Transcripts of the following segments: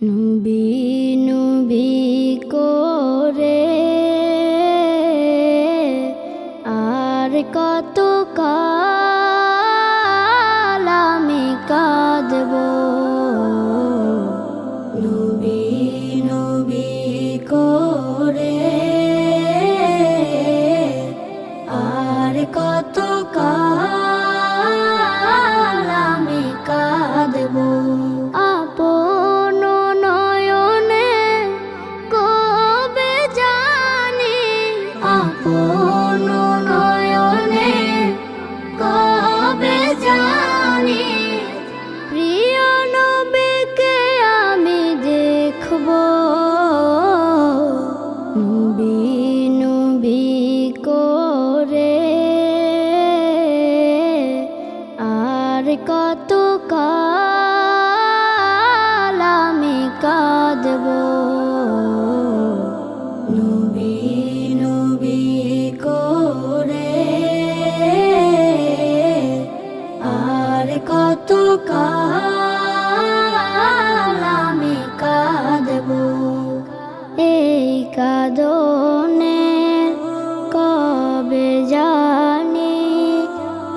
নবী নবী করে আর কত কাল আমি কাঁদব। নবী নবী করে আর কত কাল আমি কাঁদব। আপন নয়নে কবে জানি, আপন নয়নে কবে জানি প্রিয় নবীকে আমি দেখব। নবী নবী করে আর কত কাল আমি কাঁদব। নবী নবী করে আর কত কাল আমি কাঁদব। এই কাঁদনে কবে জানি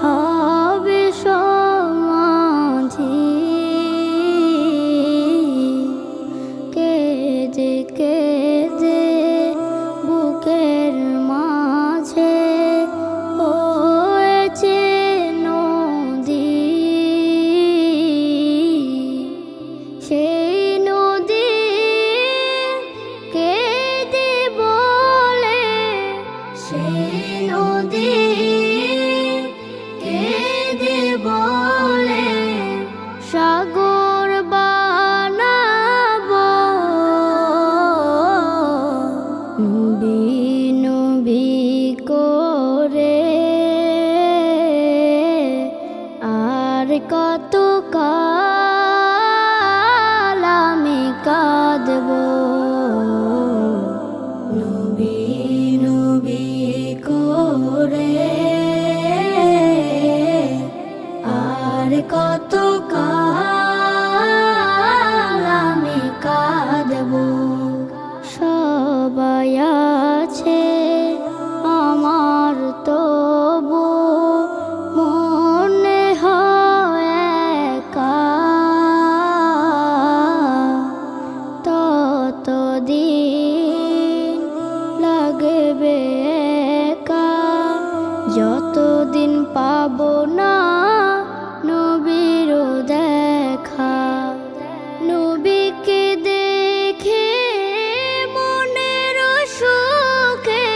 হবে সমাধি। কেঁদে কেঁদে বুকের মাঝে হয়েছে নদী। সেই নদী কেঁদে বলে, সেই নদী কেঁদে বলে সাগর বানাবো। নবী নবী করে আর কত কাল আমি কাঁদব। নবী নবী করে আর কত কাল আমি কাঁদব। সবাই আছে আমার তবু মনে হয় একা। ততদিন লাগবে একা যতদিন পাবো না নবীর দেখা। নবীকে দেখে মনের সুখে